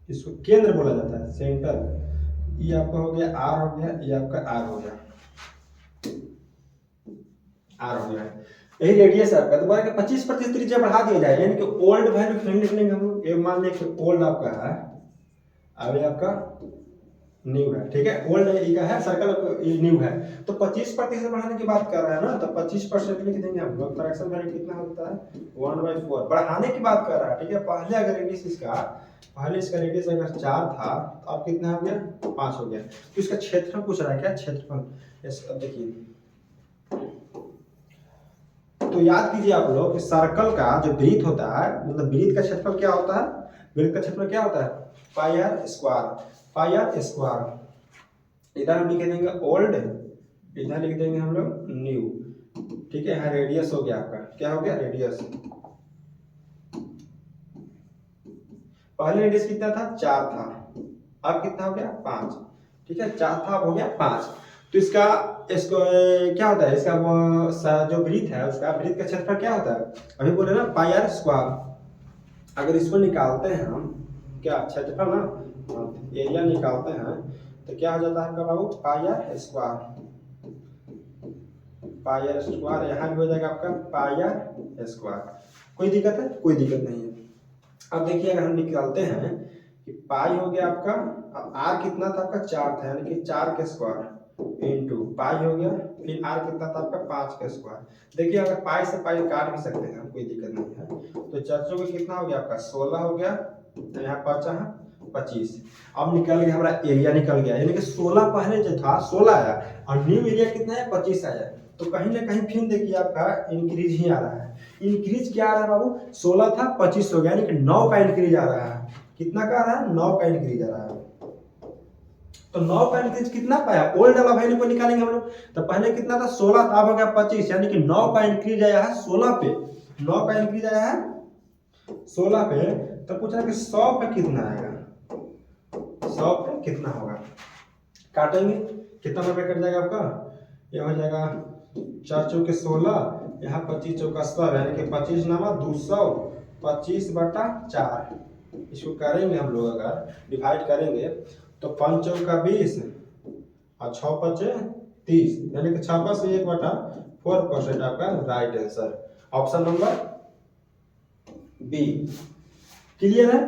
Speaker 1: इसको केंद्र बोला जाता है, सेंटर। ये आपका हो गया आर हो गया, ये आपका आर हो गया, आर हो गया। यही रेडियस है आपका। दोबारा 25% त्रिज्या बढ़ा दिया जाए यानी कि ओल्ड वैल्यू फाइंड करेंगे हम लोग। ये मान लिया कि ओल्ड आपका है, अब ये आपका न्यू है, ठीक है। ओल्ड का है सर्कल, न्यू है, तो 25% बढ़ाने की बात कर रहा है ना, तो 25% लिख देंगे हम लोग। फ्रैक्शन वैल्यू कितना होता है 1/4, बढ़ाने की बात कर रहा है, ठीक है। पहले अगर रेडियस इसका रेडियस अगर 4 था तो अब कितना हो गया 5 हो गया। तो इसका क्षेत्रफल पूछ रहा है, क्या क्षेत्रफल। देखिए तो याद कीजिए आप लोग कि सर्कल का जो वृत्त होता है, मतलब वृत्त का क्षेत्रफल क्या होता है, वृत्त का क्षेत्रफल क्या होता है pi r square, pi r square. इधर हम लिख देंगे ओल्ड, इधर लिख देंगे हम लोग न्यू, ठीक है। यहाँ रेडियस हो गया आपका, क्या हो गया रेडियस। पहले रेडियस कितना था 4 था, अब कितना हो गया 5, ठीक है। 4 था अब हो गया 5। तो इसको क्या होता है, इसका जो वृत्त है उसका वृत्त का क्षेत्रफल क्या होता है, अभी बोले ना पाई आर स्क्वायर। अगर इसको निकालते हैं हम क्या क्षेत्रफल ना, एरिया निकालते हैं तो क्या हो जाता है आपका बाबू pi r square, pi r square. यहाँ भी हो जाएगा आपका पाई आर स्क्वायर। कोई दिक्कत है, कोई दिक्कत नहीं है। अब देखिए अगर हम निकालते हैं कि पाई हो गया आपका, अब आर कितना था आपका 4 था, यानी कि 4 के स्क्वायर इंटू पाई हो गया, फिर आर कितना था आपका 5 के स्क्वायर। देखिए अगर पाई से पाई काट भी सकते हैं, कोई दिक्कत नहीं है। तो चाचों का कितना हो गया आपका 16 हो गया, यहाँ बचा है 25। अब निकल गया हमारा एरिया निकल गया, यानी कि 16 पहले जो था 16 आया और न्यू एरिया कितना है 25 आया। तो कहीं ना कहीं फिर देखिए आपका इंक्रीज ही आ रहा है। इंक्रीज क्या आ रहा है बाबू, 16 था 25 हो गया, यानी कि 9 का इंक्रीज आ रहा है। कितना का आ रहा है 9 का इंक्रीज आ रहा है। तो 9 का इंक्रीज कितना पाया, ओल्ड वाला वैल्यू को निकालेंगे हम लोग। तो पहले कितना था 16 था, अब हो गया 25, यानी कि 9 का इंक्रीज आया है 16 पे, 9 का इंक्रीज आया है 16 पे। तो पूछ रहा है कि 100 पे कितना आएगा, 100 पे कितना होगा। काटेंगे कितना रुपये कट जाएगा आपका, ये हो जाएगा 4 चौके 16, यहाँ 25 चौका 100, यानी कि 25 नामा 200, 25/4। इसको करेंगे हम लोग, अगर डिवाइड करेंगे तो 5 चौका 20 और 6 पचे 30, यानी कि 6 से 1/4% आपका right answer, option number B. Clear है,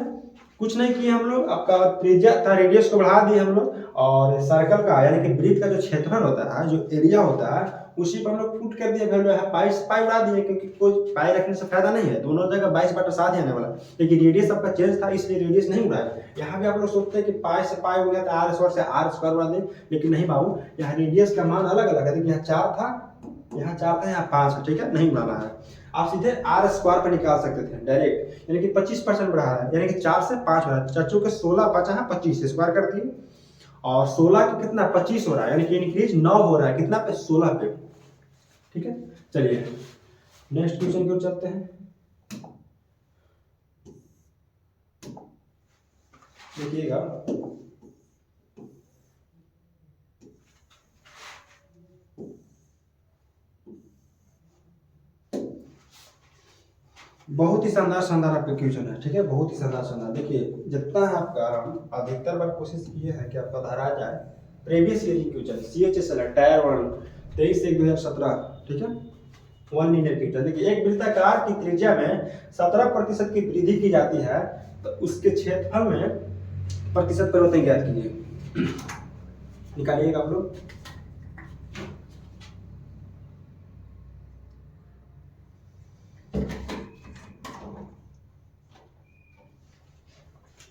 Speaker 1: कुछ नहीं किए हम लोग। आपका त्रिज्या था, रेडियस को बढ़ा दिए हम लोग, और सर्कल का यानी कि वृत्त का जो क्षेत्रफल होता है, जो एरिया होता है, उसी पर हम लोग पुट कर दिए वैल्यू है, पाई उड़ा दिए, क्योंकि कोई पाई रखने से फायदा नहीं है, दोनों जगह 22/7 ही आने वाला। लेकिन रेडियस आपका चेंज था इसलिए रेडियस नहीं उड़ाया। यहाँ भी आप लोग सोचते हैं कि पाई से पाई हो गया तो आर स्क्वायर से आर स्क्वायर उड़ा दें, लेकिन नहीं बाबू, यहाँ रेडियस का मान अलग अलग है। देखिए यहाँ 4 था, यहाँ 4 था, यहाँ 5 है, ठीक है, नहीं उड़ाना है। आप सीधे आर स्क्वायर पर निकाल सकते थे डायरेक्ट, यानी कि 25% बढ़ा है, यानी कि 4 से 5 हो रहा है। चाचू के 16 बचा है 25 स्क्वायर कर दिए, और 16 का कितना 25 हो रहा है, यानी कि इंक्रीज 9 हो रहा है, कितना पे 16 पे, ठीक है। चलिए नेक्स्ट क्वेश्चन की ओर चलते हैं। देखिएगा बहुत ही शानदार आपका क्वेश्चन है, ठीक है, बहुत ही शानदार। देखिए जितना है आपका, हम अधिकतर बार कोशिश किए हैं कि आपका धारा जाए previous year question, CHSL tyre 1 23/1/2017, ठीक है, 1 लीनियर क्वेश्चन। देखिए एक वृत्ताकार की त्रिज्या में 17% की वृद्धि की जाती है, तो उसके क्षेत्रफल में प्रतिशत परिवर्तन ज्ञात कीजिए। निकालिएगा आप लोग।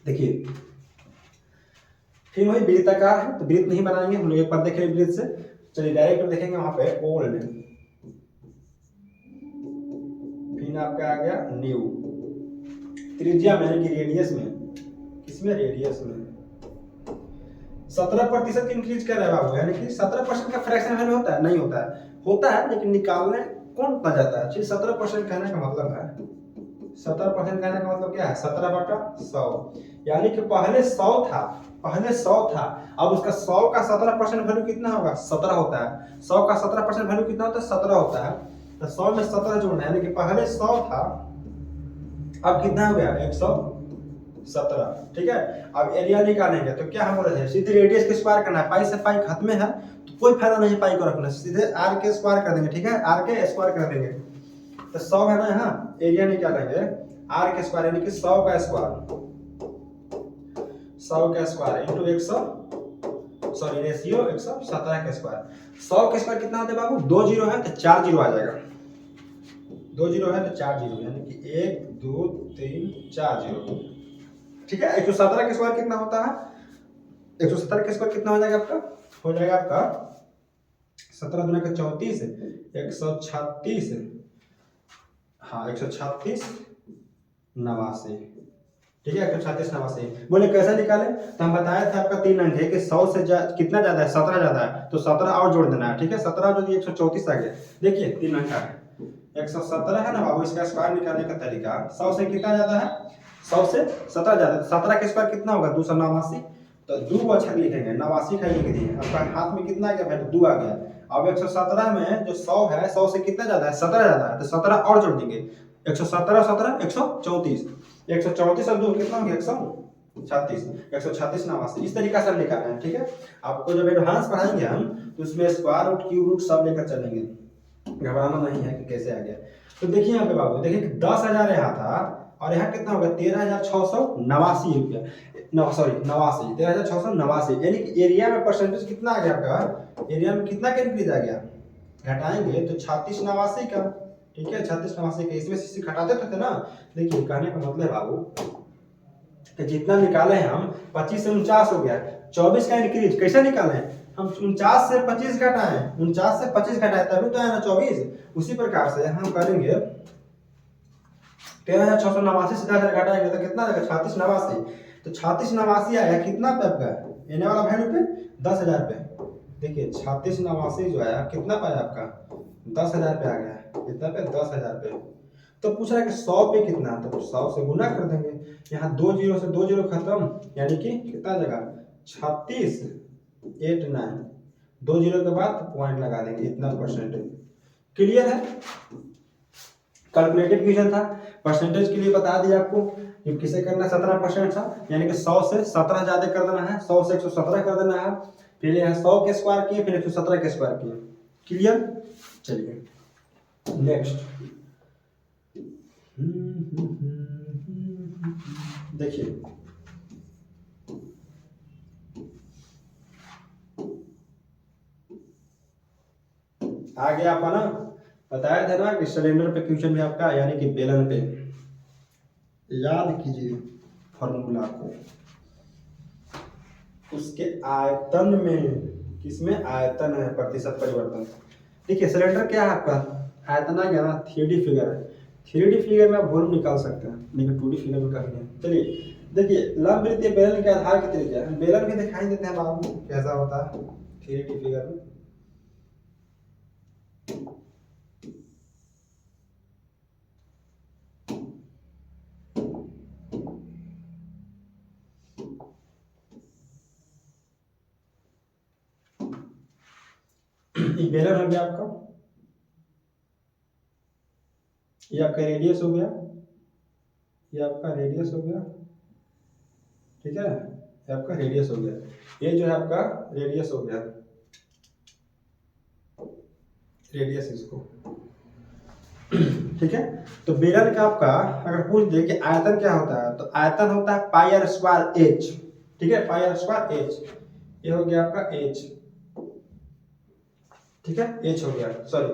Speaker 1: देखिए फिर वही वृत्ताकार है, तो वृत्त नहीं बनाएंगे हम लोग, एक बार देखेंगे वृत्त से। चलिए डायरेक्ट देखेंगे वहां पे ओल्ड, फिर आपका आ गया न्यू, त्रिज्या में यानी कि रेडियस में, किसमें रेडियस में, 17% इंक्रीज कर रहा है बाबू, यानी कि 17% का फ्रैक्शन वैल्यू होता है, नहीं होता है, होता है लेकिन निकालने कौन उतना जाता है। 17% कहने का मतलब है, 17% कहने का मतलब क्या है, 17/100, यानी कि पहले 100 था, पहले 100 था, अब उसका 100 का 17% वैल्यू कितना होगा, 17 होता है। 100 का 17% वैल्यू कितना होता है, 17 होता है। तो 100 में 17 जोड़ना है, यानी कि पहले 100 था, अब कितना हो गया, 117। ठीक है, अब एरिया निकालेंगे तो क्या हम बोल रहे थे, सीधे रेडियस के स्क्वायर करना है, पाई से पाई खत्म है तो कोई फायदा नहीं पाई को रखना, सीधे आर के स्क्वायर कर देंगे। ठीक है, आर के स्क्वायर कर देंगे, तो 100 है ना, यहाँ एरिया निकालेंगे आर के स्क्वायर, यानी कि 100 का स्क्वायर, 100 का स्क्वायर इंटू 100, सॉरी रेशियो 117 का स्क्वायर। 100 का स्क्वायर कितना होता है बाबू, 2 जीरो है तो 4 जीरो आ जाएगा, 2 जीरो है तो 4 जीरो, यानी कि 1 2 3 4 जीरो। ठीक है, 117 का स्क्वायर कितना होता है, 117 का स्क्वायर कितना हो जाएगा आपका, हो जाएगा आपका 17 दूना का 34, 136, हाँ 136 89। ठीक है, 136 89। बोले कैसे निकाले, तो हम बताया था आपका 3 अंक है कि 100 से कितना ज्यादा है, 17 ज्यादा है, तो 17 और जोड़ देना है। ठीक है, 17 जो 134 आ गया, देखिए 3 अंक है, 117 है ना बाबू, इसका स्क्वायर निकालने का तरीका, 100 से कितना ज्यादा है, 100 से 17 ज्यादा है, 17 का स्क्वायर कितना होगा, 289, तो 2 अक्षर लिखेंगे, 89 का लिख दिए, आपका हाथ में कितना आ गया भाई, 2 आ गया। अब 117 में जो 100 है, 100 से कितना ज्यादा है, 17 ज्यादा है, तो 17 और जोड़ देंगे, 117 17 134, 134 और 2 कितना हो गया, 136, 136 89। इस तरीका से हम निकालना है। ठीक है, आपको जब एडवांस पढ़ाएंगे हम तो उसमें स्क्वायर रूट, क्यूब रूट सब लेकर चलेंगे, घबराना नहीं है कि कैसे आ गया। तो देखिए यहाँ पे बाबू, देखिए 10,000 यहाँ था और यहाँ कितना होगा, 13,689 रुपया, सॉरी 89, 13,689, यानी कि एरिया में परसेंटेज कितना आ गया आपका, एरिया में कितना का इंक्रीज आ गया, घटाएंगे तो 36 89 का। ठीक है, 36 89 का, इसमें से घटाते थे ना। देखिए कहने का मतलब बाबू कि जितना निकाले हैं हम, 25 से 49 हो गया, 24 का इंक्रीज कैसे निकाले, हम 49 से 25 घटाएं, 49 से 25 घटाएं तभी तो है ना 24। उसी प्रकार से हम करेंगे 13,689 से 10,000 घटाएंगे तो कितना आएगा, 36 89, तो 36 89 आया कितना पे आपका, एने वाला वैल्यू पे 10,000 पे। देखिए 36 89 जो आया कितना पाया आपका, 10,000 पे आ गया, कितना पे, 10,000 पे। तो पूछ रहा है कि 100 पे कितना, तो 100 से गुना कर देंगे, यहाँ 2 जीरो से 2 जीरो खत्म, यानी कि कितना जगह 36 89, 2 जीरो के बाद पॉइंट लगा देंगे, इतना परसेंटेज। क्लियर है, कैलकुलेटिव क्वेश्चन था, परसेंटेज के लिए बता दिया आपको कि किसे करना, 17% था, यानी कि 100 से 17 ज्यादा कर देना है, 100 से 117 कर देना है, फिर यहाँ 100 के स्क्वायर किए, फिर 117 के स्क्वायर किए। क्लियर, चलिए नेक्स्ट देखिए, आगे आपका ना बताया था ना कि सिलेंडर पे क्वेश्चन भी आपका, यानी कि बेलन पे, याद कीजिए फॉर्मूला को, उसके आयतन में, किसमें आयतन है, प्रतिशत परिवर्तन। देखिए सिलेंडर क्या है आपका, आयतन आ गया ना, 3D फिगर है, 3D फिगर में आप वॉल्यूम निकाल सकते हैं, लेकिन 2D फिगर में कभी नहीं। चलिए देखिए, लंब वृत्तीय बेलन के आधार के तरीके हैं, बेलन भी दिखाई देते हैं आपको कैसा होता है 3D फिगर में। बेलन हो गया आपका, ये आपका रेडियस हो गया, ये आपका रेडियस हो गया। ठीक है, ये आपका रेडियस हो गया, ये जो है आपका रेडियस हो गया, रेडियस इसको। ठीक है, तो बेलन का आपका अगर पूछ दे कि आयतन क्या होता है, तो आयतन होता है पाई आर स्क्वायर एच। ठीक है, पाई आर स्क्वायर एच, ये हो गया आपका एच। ठीक है, एच हो गया, सॉरी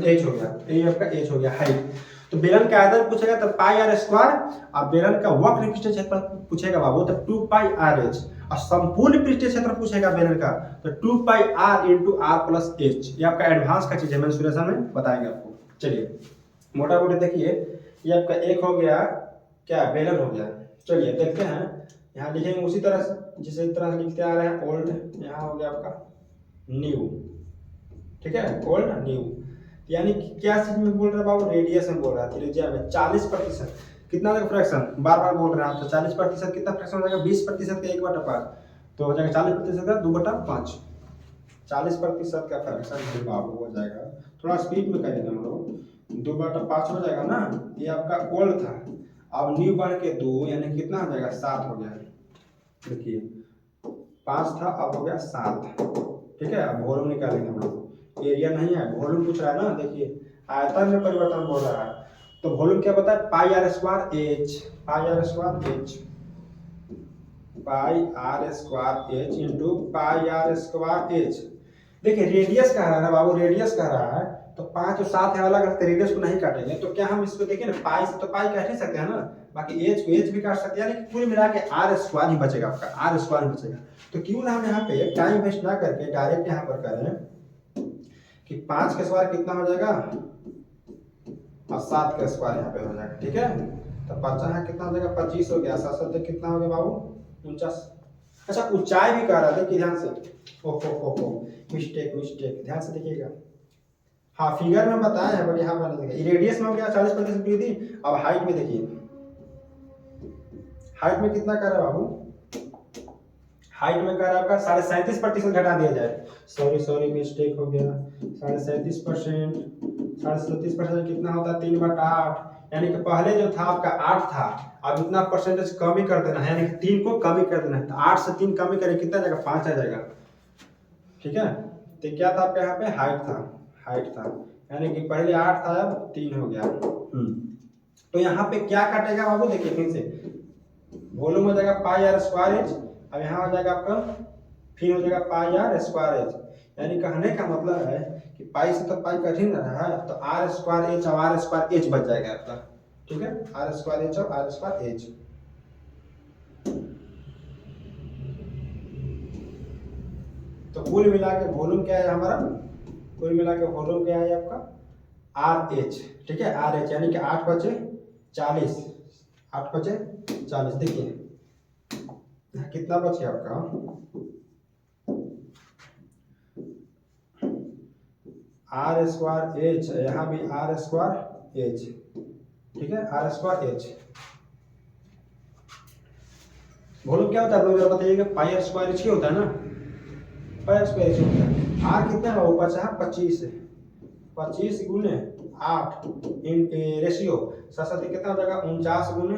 Speaker 1: एच हो गया, ये आपका एच हो गया हाइट। तो बेलन का आयतन पूछेगा तो पाई आर स्क्वायर, और बेलन का वक्र पृष्ठ क्षेत्र पूछेगा बाबू तो 2 पाई आर एच, और संपूर्ण पृष्ठ क्षेत्र पूछेगा बेलन का तो 2 pi r into r plus h. ये आपका एडवांस का चीज है, मेंसुरेशन में बताएंगे आपको। चलिए मोटा मोटी देखिए, ये आपका एक हो गया क्या, बेलन हो गया। चलिए देखते हैं यहाँ लिखेंगे उसी तरह से जिस तरह से लिखते आ रहे हैं ओल्ड, यहाँ हो गया आपका न्यू, ठीक है, ओल्ड न्यू। यानी कि क्या चीज में बोल रहा है बाबू, रेडियस में बोल रहा है, त्रिज्या में 40%। कितना देगा फ्रैक्शन, बार बार बोल रहे हैं आप, तो 40% कितना फ्रैक्शन हो जाएगा, 20% का 1/5, तो हो जाएगा 40% का 2/5, 40% का फ्रैक्शन बाबू हो जाएगा। थोड़ा स्पीड में करेंगे हम लोग, 2/5 हो जाएगा ना। ये आपका ओल्ड था, अब न्यू बढ़ के 2 यानी कितना हो जाएगा, 7 हो गया। देखिए 5 था अब हो गया 7, ठीक है। अब वॉल्यूम निकालेंगे हम लोग, एरिया नहीं है, वॉल्यूम पूछ रहा है ना। देखिए आयतन में परिवर्तन हो रहा है, तो वॉल्यूम क्या बता है, pi r square h, pi r square h, pi r square h into pi r square h. देखिए रेडियस कह रहा है ना बाबू, रेडियस कह रहा है, तो 5 और 7 है अलग अलग, रेडियस को नहीं काटेंगे, तो क्या हम इसको देखिए ना, पाई से तो पाई काट ही सकते हैं ना, बाकी एच को एच भी काट सकते हैं, लेकिन कुल मिला के आर स्क्वायर ही बचेगा आपका, आर स्क्वायर बचेगा। तो क्यों ना हम यहाँ पे टाइम वेस्ट ना करके डायरेक्ट यहाँ पर करें कि 5 का स्क्वायर कितना हो जाएगा और 7 का स्क्वायर यहाँ पे हो जाएगा, ठीक है। तो 50 है कितना हो जाएगा, 25 हो गया, 7 7 कितना हो गया बाबू, 49। अच्छा ऊंचाई भी कह रहा था कि ध्यान से, ओहो मिस्टेक मिस्टेक, ध्यान से देखिएगा। हाँ फिगर में बताया है बट यहाँ पर नहीं देखिए, रेडियस में हो गया 40% की थी। अब हाइट में देखिए, हाइट में कितना कर रहा है बाबू, हाइट में कर रहा है आपका 37.5% घटा दिया जाए, सॉरी मिस्टेक हो गया, 37.5%, 37.5% कितना होता है, 3/8, यानी कि पहले जो था आपका 8 था, अब इतना परसेंटेज कम ही कर देना है, यानी कि 3 को कम ही कर देना है, तो 8 से 3 कम ही करें कितना जाएगा, 5 आ जाएगा, ठीक है। तो क्या था आपका यहाँ पे हाइट था, हाइट था, यानी कि पहले 8 था अब 3 हो गया। तो यहाँ पे क्या काटेगा बाबू, देखिए फिर से वॉल्यूम हो जाएगा पाई आर स्क्वायर एच, अब यहाँ हो जाएगा आपका फिर हो जाएगा पाई आर स्क्वायर एच, यानी कहने का मतलब है कि पाई से तो पाई कट ही ना रहा है, तो आर स्क्वायर एच और आर स्क्वायर एच बच जाएगा आपका, ठीक है, आर स्क्वायर एच और आर स्क्वायर एच। तो कुल मिला के वॉल्यूम क्या है हमारा, कुल मिला के वॉल्यूम क्या है आपका आर एच, ठीक है, आर एच, यानी कि 8 बचे 40, 8 बचे 40। देखिए कितना बच गया आपका, आर स्क्वायर एच, यहाँ भी आर स्क्वायर एच, ठीक है, आर स्क्वायर एच। वॉल्यूम क्या होता है लोग जरा बताइएगा, पाई आर स्क्वायर एच ही होता है ना, पाई आर स्क्वायर एच होता है। आर कितना है वो बचा है 25, 25 गुने 8 इन रेशियो 7 कितना हो जाएगा, 49 गुने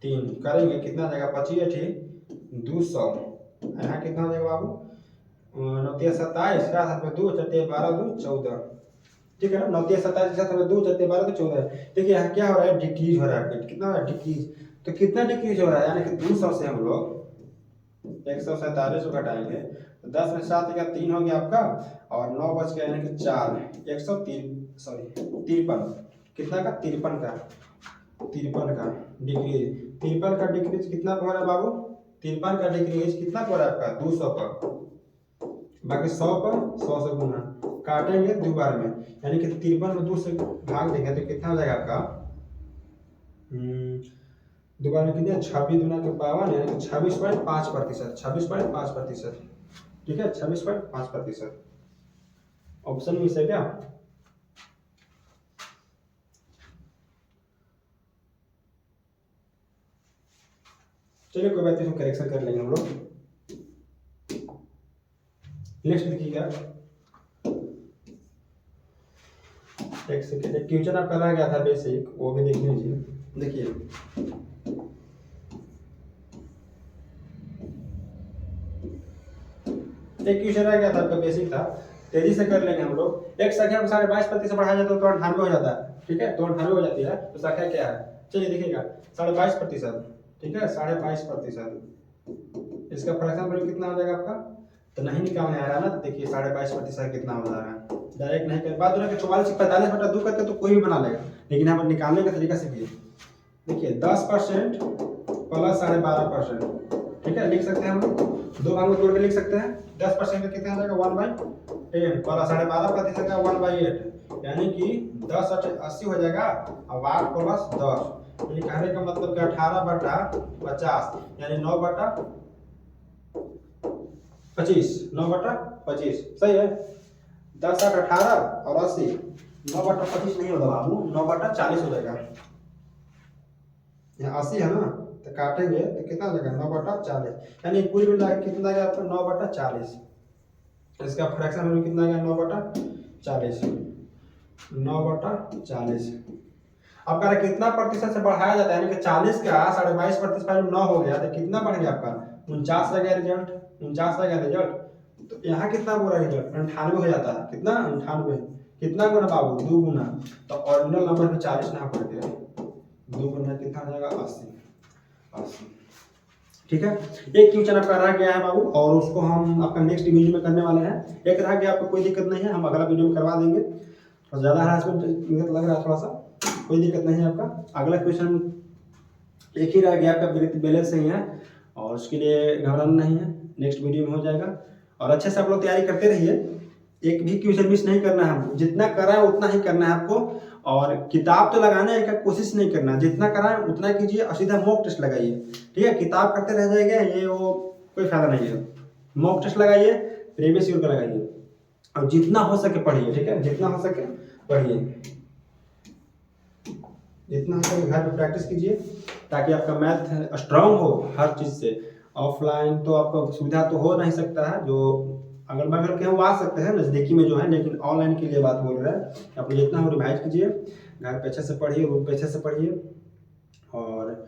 Speaker 1: 3 करेंगे कितना जाएगा, 25 200, यहाँ कितना हो जाएगा बाबू, 9 27 का हाथ में 2 चट्टे 12 2 14, ठीक है ना, 9 27 के साथ में 2 चट्टे 12 2 14। देखिए यहाँ क्या हो रहा है, डिक्रीज हो रहा है, कितना हो रहा है डिक्रीज, तो कितना डिक्रीज हो रहा है, यानी कि 200 से हम लोग 147 को घटाएंगे, तो 10 में 7 का 3 हो गया आपका, और 9 बच गया यानी कि 4, 153 कितना का, 53 का, 53 का डिक्रीज, 53 का डिक्रीज कितना हो रहा है बाबू, 53 का डिक्रीज कितना हो रहा है आपका 200 पर, बाकी 100 पर 100 से गुना काटेंगे 2 बार में, यानी कि 53 में 2 से भाग देंगे तो कितना हो जाएगा आपका, 2 बार में कितने 26 गुना के 52, यानी कि 26.5%, 26.5%, ठीक है, 26.5%। ऑप्शन में से क्या, चलिए कोई बात नहीं, इसको करेक्शन कर लेंगे हम लोग। नेक्स्ट देखिएगा, एक सेकेंड, एक क्वेश्चन आपका रह गया था बेसिक, वो भी देख लीजिए। देखिए एक क्वेश्चन रह गया था आपका बेसिक था, तेजी से कर लेंगे हम लोग। एक संख्या को 22% से बढ़ाया जाता है तो 98 हो जाता है, ठीक है, तो 98 हो जाती है, तो संख्या क्या है, चलिए देखिएगा 22.5%, ठीक है, 22.5%, इसका फ्रैक्शन वैल्यू कितना हो जाएगा आपका, तो नहीं निकालने आ रहा ना, तो देखिए 22.5% कितना हो जा रहा है, डायरेक्ट नहीं कर बात, 44 से 45/2 करके तो कोई भी बना लेगा, लेकिन यहाँ पर निकालने का तरीका सीखिए। देखिए 10% प्लस 12.5%, ठीक है, लिख सकते हैं हम लोग, 2 भाग में तोड़ के लिख सकते हैं। 10% का कितना आ जाएगा 1/10 प्लस 12.5% का 1/8, यानी कि 10 80 हो जाएगा, अब 8 प्लस 10 यानी कहने का मतलब कि 18/50 यानी 9/25, 9/25 सही है। 10 8 18 और 80, 9/25 नहीं होगा बाबू, 9/40 हो जाएगा। यहाँ 80 है ना, तो काटेंगे तो कितना हो जाएगा 9/40, यानी कुल मिला के कितना गया आपका 9/40। इसका फ्रैक्शन में कितना गया 9/40, 9/40। अब कह रहे कितना प्रतिशत से बढ़ाया जाता है, यानी कि 40 का 22.5% 9 हो गया तो कितना बढ़ गया आपका 49 आ गया रिजल्ट, 49 आ गया रिजल्ट। तो यहाँ कितना बोला रिजल्ट 98 हो जाता है, कितना 98, कितना गुना बाबू 2 गुना, तो ऑरिजिनल नंबर में 40 ना पड़ गया, 2 गुना कितना हो जाएगा 80। ठीक है, एक क्वेश्चन आपका रह गया है बाबू और उसको हम आपका नेक्स्ट वीडियो में करने वाले हैं। एक रह गया, आपको कोई दिक्कत नहीं है, हम अगला वीडियो में करवा देंगे। और ज़्यादा हरासमेंट लग रहा है थोड़ा सा, कोई दिक्कत नहीं है आपका। अगला क्वेश्चन एक ही रह गया आपका, बैलेंस नहीं है और उसके लिए घबराना नहीं है, नेक्स्ट वीडियो में हो जाएगा। और अच्छे से आप लोग तैयारी करते रहिए, एक भी क्वेश्चन मिस नहीं करना है, जितना करा है उतना ही करना है आपको। और किताब तो लगाने का कोशिश नहीं करना, जितना करा है उतना कीजिए और सीधा मॉक टेस्ट लगाइए। ठीक है, किताब करते रह जाएगा ये वो कोई फायदा नहीं है। मॉक टेस्ट लगाइए, प्रीवियस ईयर का लगाइए और जितना हो सके पढ़िए। ठीक है, जितना हो सके पढ़िए, जितना हो सके घर में प्रैक्टिस कीजिए ताकि आपका मैथ स्ट्रांग हो हर चीज़ से। ऑफलाइन तो आपको सुविधा तो हो नहीं सकता है, जो अगल बगल के वो आ सकते हैं नज़दीकी में जो है, लेकिन ऑनलाइन के लिए बात बोल रहे हैं। आप जितना हो रिवाइज कीजिए, घर पे अच्छे से पढ़िए, रूम पे अच्छे से पढ़िए। और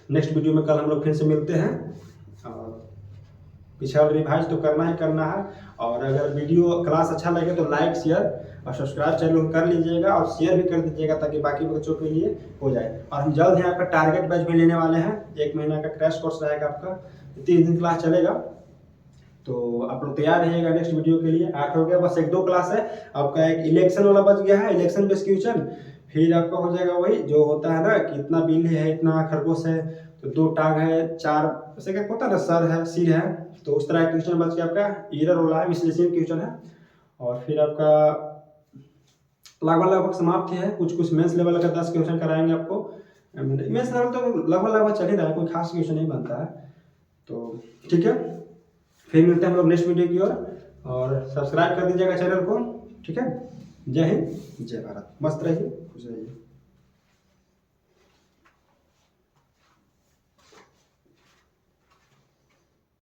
Speaker 1: नेक्स्ट वीडियो में कल हम लोग फिर से मिलते हैं। और पीछे वाला रिवाइज तो करना ही करना है। और अगर वीडियो क्लास अच्छा लगे तो लाइक शेयर और सब्सक्राइब चैनल कर लीजिएगा और शेयर भी कर दीजिएगा ताकि बाकी बच्चों के लिए हो जाए। और हम जल्द ही आपका टारगेट बैच भी लेने वाले हैं, 1 महीना का क्रैश कोर्स रहेगा आपका, 30 दिन क्लास चलेगा। तो आप लोग तैयार रहिएगा नेक्स्ट वीडियो के लिए। 8 हो गया, बस 1 2 क्लास है आपका। एक इलेक्शन वाला बच गया है, इलेक्शन बेस्ड क्वेश्चन, फिर आपका हो जाएगा वही जो होता है ना कि इतना बिल्ली है, इतना खरगोश है, तो 2 टांग है, 4 ऐसे क्या होता है ना, सर है, सिर है, तो उस तरह क्वेश्चन बच गया आपका। ईरर वाला है, विश्लेषण क्वेश्चन है। और फिर आपका लगभग समाप्त है। कुछ मेंस लेवल का 10 क्वेश्चन कराएंगे आपको। मेंस लेवल तो लगभग चल ही रहा है, कोई खास क्वेश्चन नहीं बनता है। तो ठीक है, फिर मिलते हैं हम लोग नेक्स्ट वीडियो की ओर। और सब्सक्राइब कर दीजिएगा चैनल को। ठीक है, जय हिंद, जय भारत, मस्त रहिए, खुश रहिए।